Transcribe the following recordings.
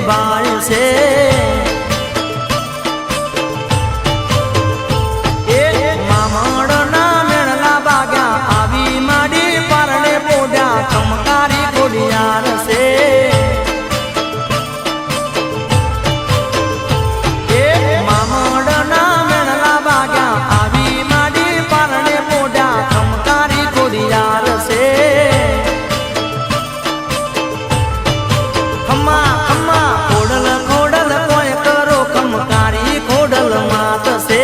ભાઈ છે મામડના મેળલા બાગ્યા આવી માડી પારણે પોડ્યા ચમકારી ખોડિયાર છે મામડના મેળલા બાગ્યા આવી માડી પારણે પોડ્યા ચમકારી ખોડિયાર છે ખમ્મા ખમ્મા ખોડલ ખોડલ કોઈ કરો ખમકારી ખોડલ માત છે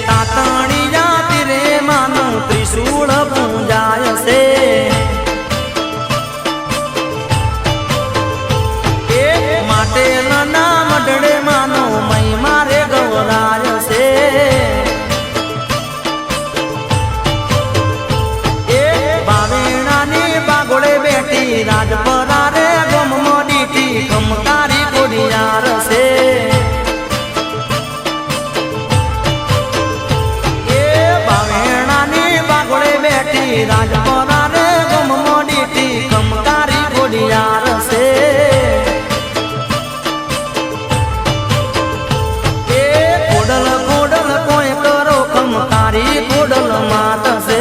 તાતણી જાતિ રે માનો ત્રિશૂળ પૂજાય છે માટે ના મડડે માનો મય મારે ગવરાય છે બાવેણાની બાગોળે બેઠી રાજપરા રે ગમમો દીઠી ખમકારી ખોડિયાર છે રાજપરા રે ગમમો દીઠી ખમકારી ખોડિયાર છે ખોડલ ખોડલ કોઈ કરો ખમકારી ખોડલ માત છે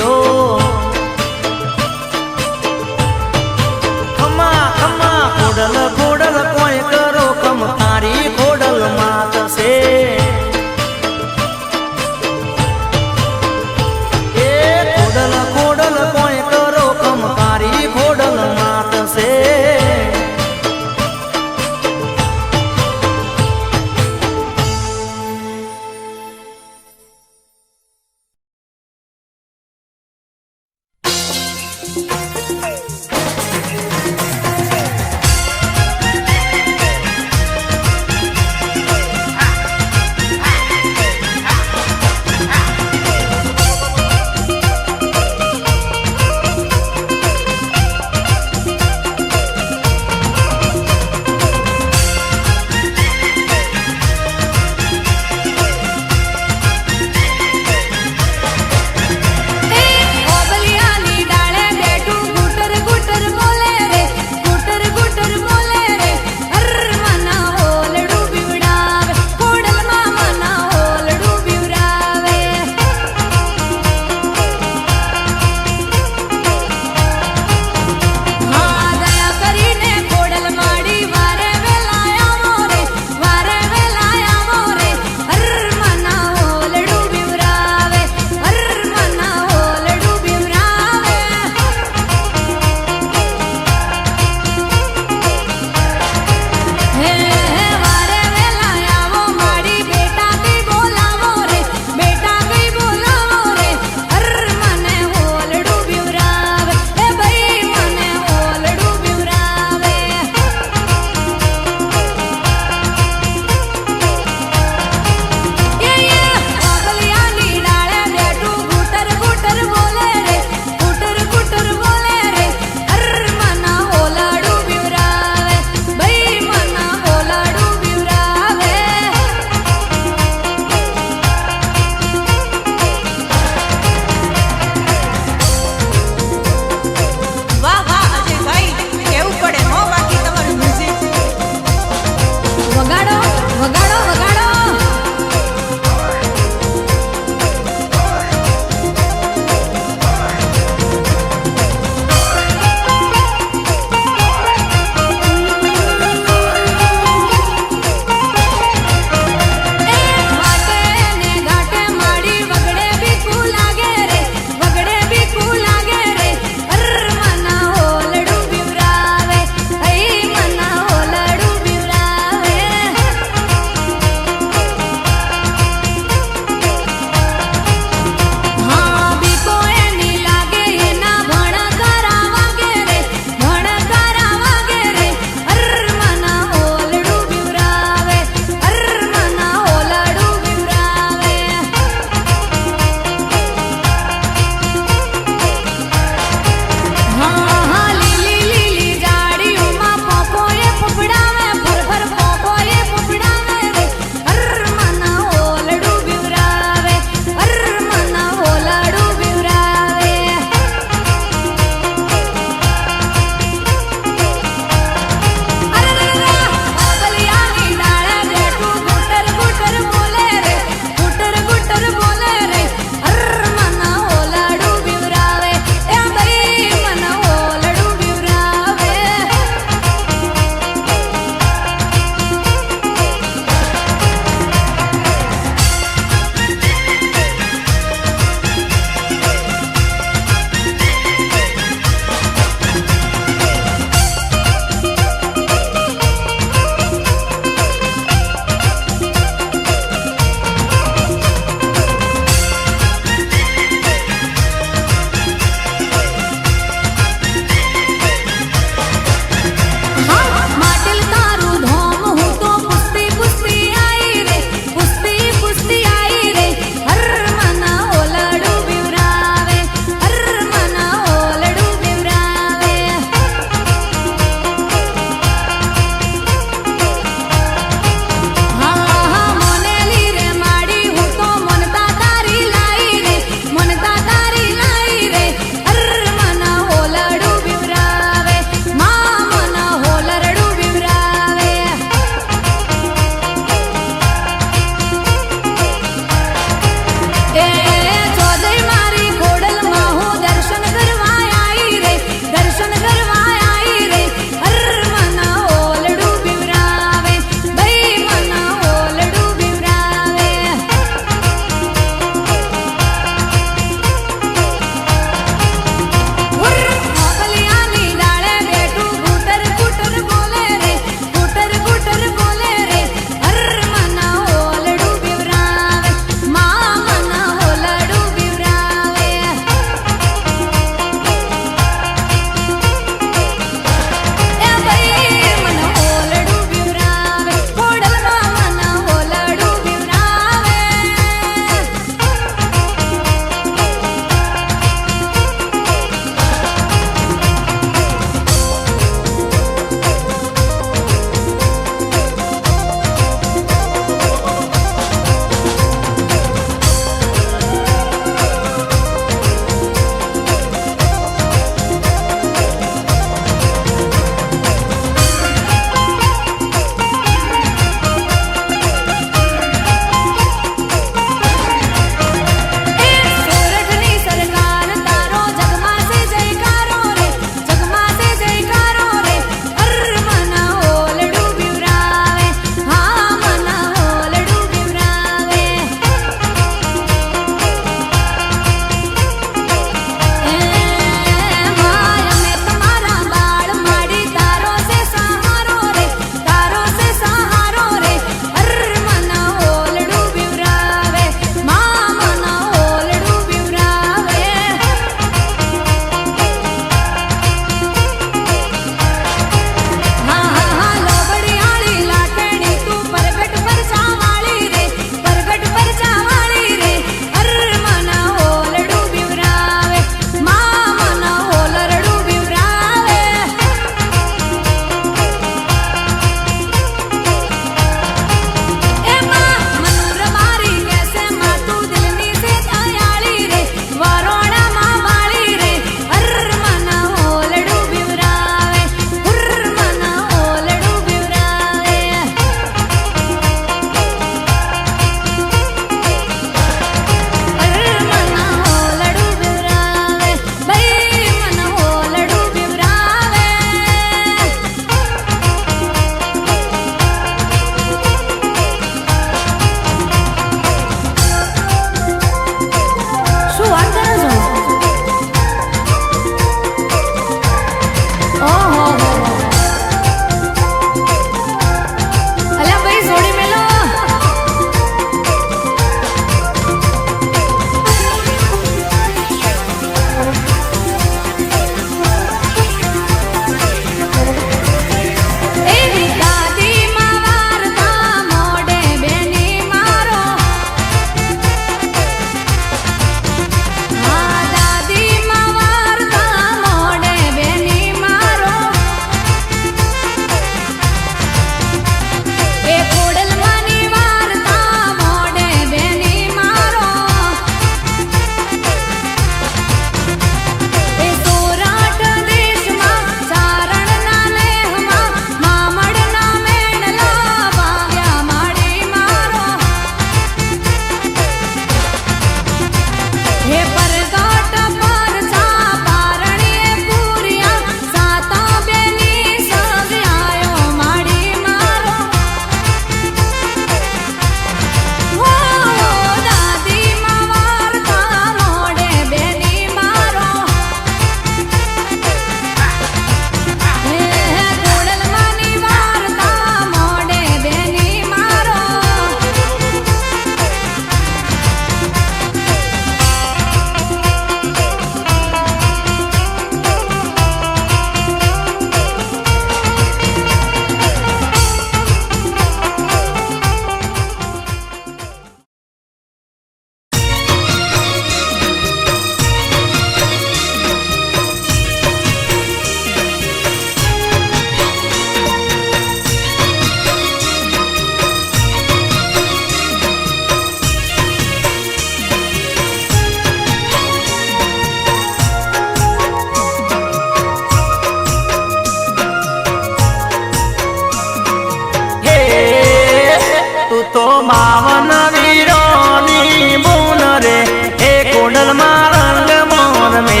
બાવન વીરોની બૂન રે એ કોડલમાં રંગ મોર મે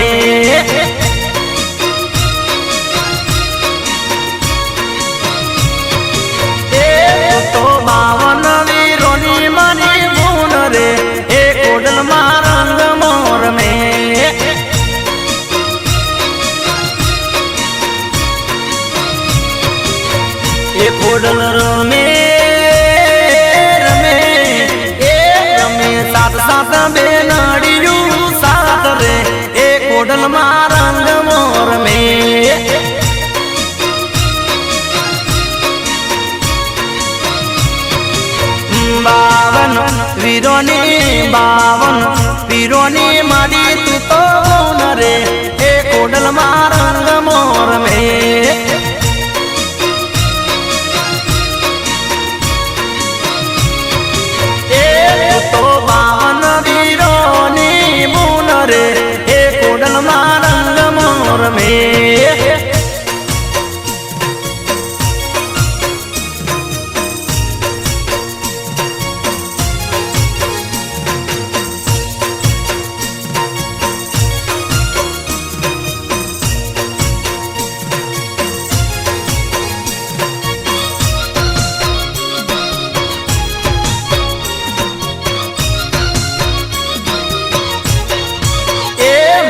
તો બાવન વીરોની મારી બૂન રે એ કોડલમાં રંગ મોર મે એ કોડલ રમે રમે એ રમે સાત સાત બેનડિયું સાત રે એ કોડલમાં રંગ મોર મે બાવન વીરોની માડી તું તો બૂન રે એ કોડલમાં રંગ મોર મે તો બાવન વીરોની બૂન રે એ કોડલમાં રંગ મોર મે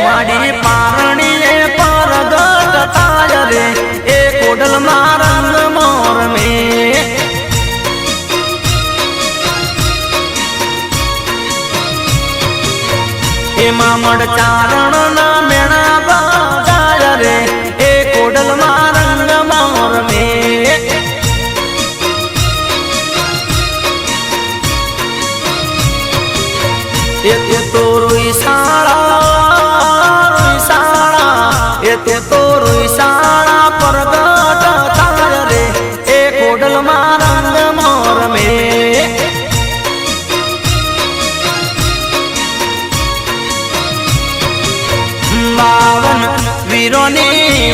માડી પારણીએ પરગટ થાય રે એ કોડલમાં રંગ મોર મે એમાં મડ ચારણ ના મેણા બાજાય રે એ કોડલમાં રંગ મોર મે એ તો રૂઈ તે તો રૂસાળા પરગટ થાય રે એ કોડલમાં રંગ મોર મે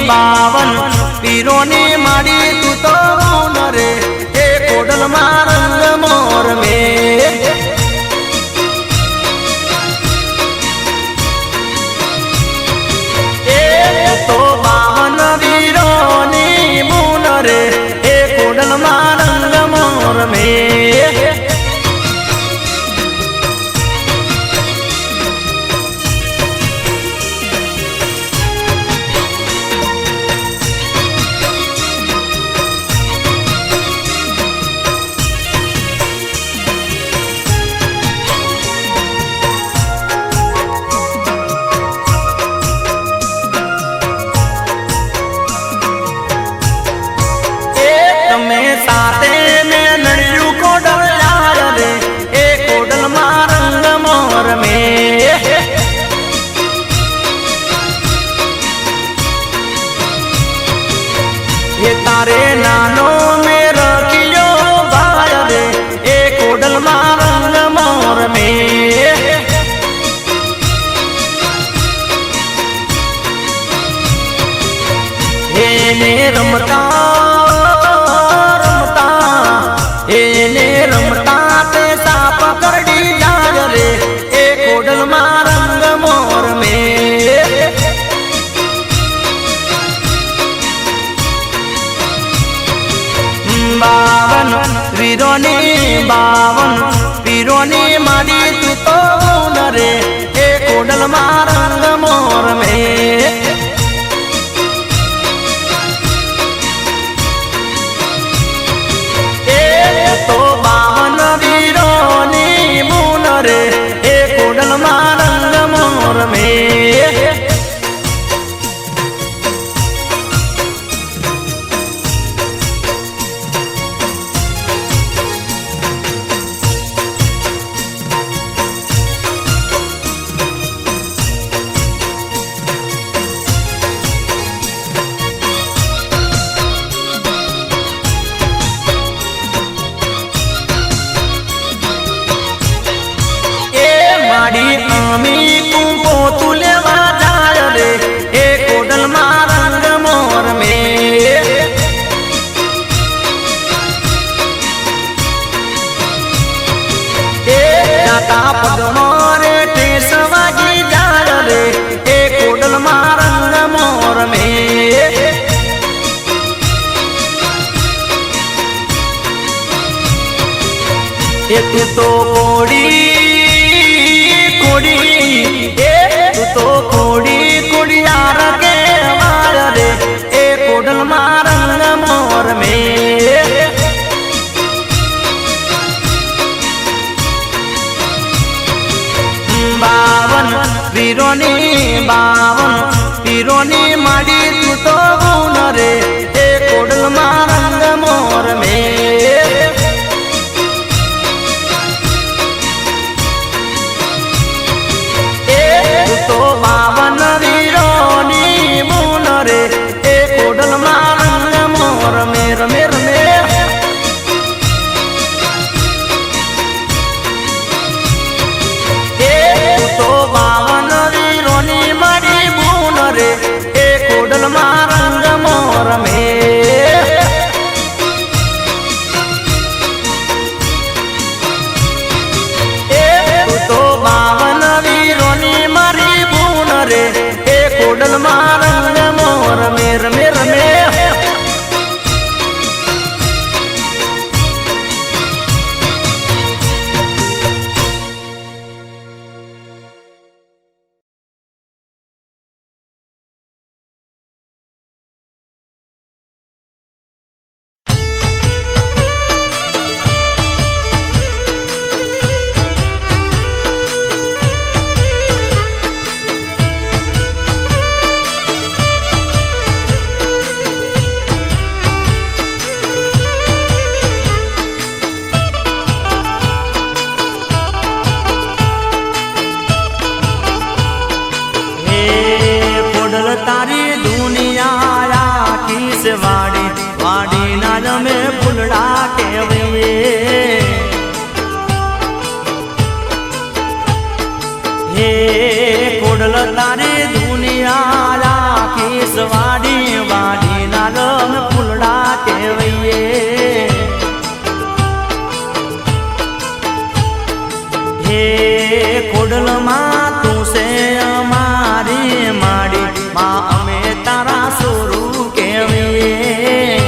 બાવન વીરોની માડી તું તો બૂન રે એ કોડલમાં રંગ મોર મે તો બાવન વીરોની બૂન રે એ કોડલમાં રંગ મોર મે સાથે મે નડિયું કોડલ લાય રે એ કોડલમાં રંગ મોર મે એ તારે નાનો મે રખિયો ભાય રે એ કોડલમાં રંગ મોર મે એને રમતા તે સાપ કરડી જાય રે એ કોડલમાં રંગ મોર મે બાવન વીરોની માડી તું તો બૂન રે એ કોડલમાં રંગ મોર મે તો બાવન વીરોની બૂન રે એ કોડલમાં રંગ મોર મે માડી અમી કુંપો તુલેવા જાય રે એ કોડલમાં રંગ મોર મે એ તું તો કોડી એ તું તો કોડિયાર કેવાય રે એ કોડલમાં રંગ મોર મે બાવન પીરોની માડી તું તો ગુણ રે એ કોડલમાં રંગ મોર મે એ તું તો 52 વીરોની બુન રે એ કોડલમાં રંગ મોર મે રમે રમે તો 52 વીરોની મારી બુન રે એ કોડલમાં રંગ મોર મે એ તો 52 વીરોની મારી બુન રે એ કોડલમાં રંગ મોર મે રમે રમે તારી દુનિયા આખી સે વાડી ના રમે ફૂલડા કેવે હે કોડલ તારી દુનિયા આખી સે વાડી ના રમે ફૂલડા કેવે હે કોડલ માં તું સે અમારી માડી માં અમે તારા સોરું કેવીએ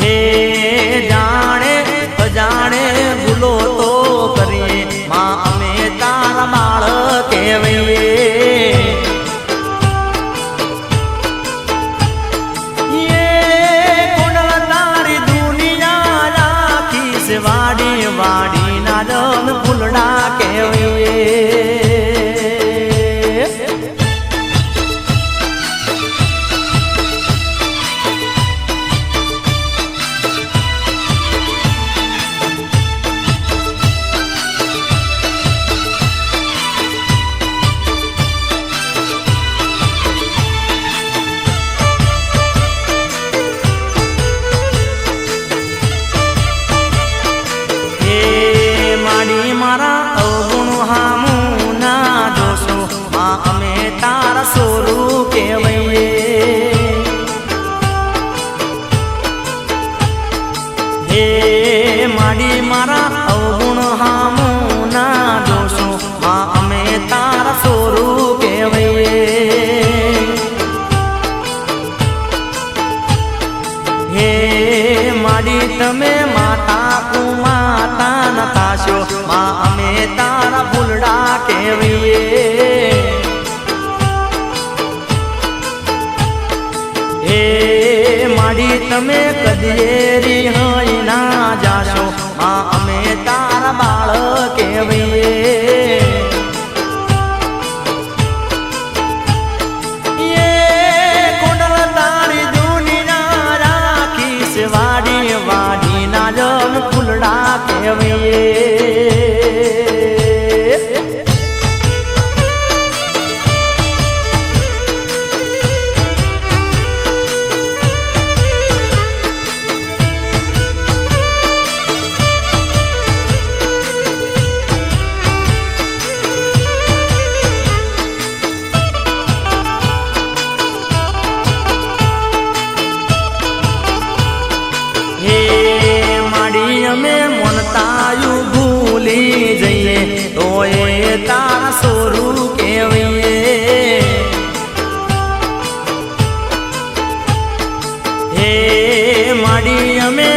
હે જાણે અજાણે ભૂલો તો કરીએ માં અમે તારા બાળ કેવીએ કોડલ તારી દુનિયા રાખી છે વાડી ના રંગ ફૂલડા કેવીએ મારા અવગુણ હામું ના જોશો માં અમે તારા સોરું કેવઈએ હે માડી મારા અવગુણ હામું ના જોશો માં અમે તારા સોરું કેવઈએ હે માડી તમે માતા કુમાતા નતાશો માં અમે તારા ફૂલડા કેવીએ હે માડી તમે કદીએ રિહાઈ ના જાશો માં અમે તારા બાળ કેવીએ કોડલ તારી દુનિયા રાખી છે વાડી ના રંગ ફૂલડા કેવીએ અમે મનતાયું ભૂલી જઈએ તો એ તારા સોરું કેવીએ હે માડી અમે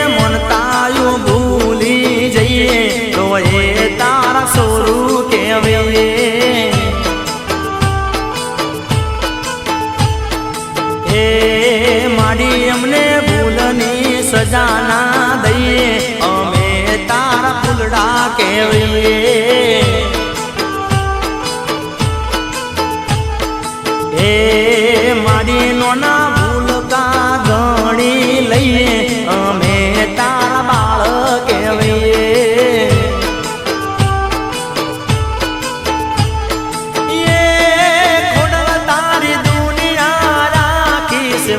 વાડી અમને ભૂલની સજા ના દઈએ અમે તારા ફૂલડા કહેવીએ એ માડી નોના ભૂલકા ગણી લઈએ અમે તારા બાળ કહેવીએ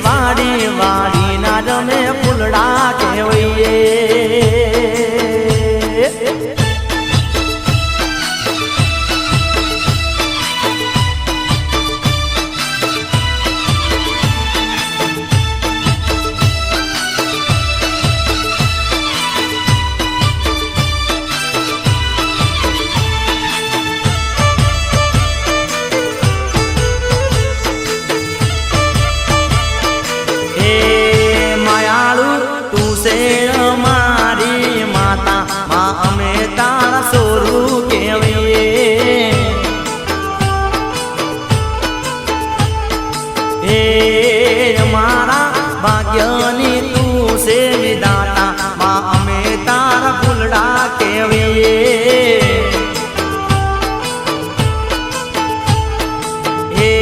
વાડી વાડી ના રમે ફૂલડા કહેવાય મારી માતા માં અમે તારા સોરું કહેવીએ હે મારા ભાગ્યની તું છે વિધાતા માં અમે તારા ફૂલડા કહેવીએ હે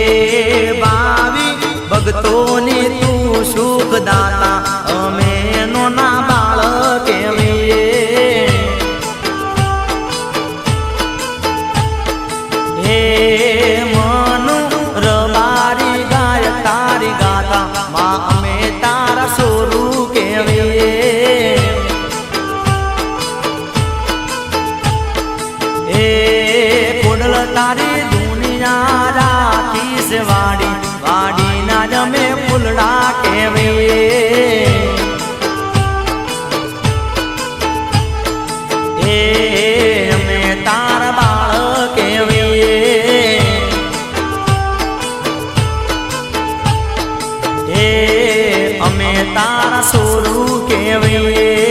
ભાવી ભક્તોની તું સુખદાતા અમે નોના બાળ કહેવીએ હે મનુ રબારી ગાય તારી ગાતા માં અમે તારા સોરું કહેવીએ હે કોડલ તારી દુનિયા રાખી છે વાડી વાડી ના જમે ફૂલડા કહેવીએ અમે તારા બાળ કહેવીએ અમે તારા સોરું કહેવીએ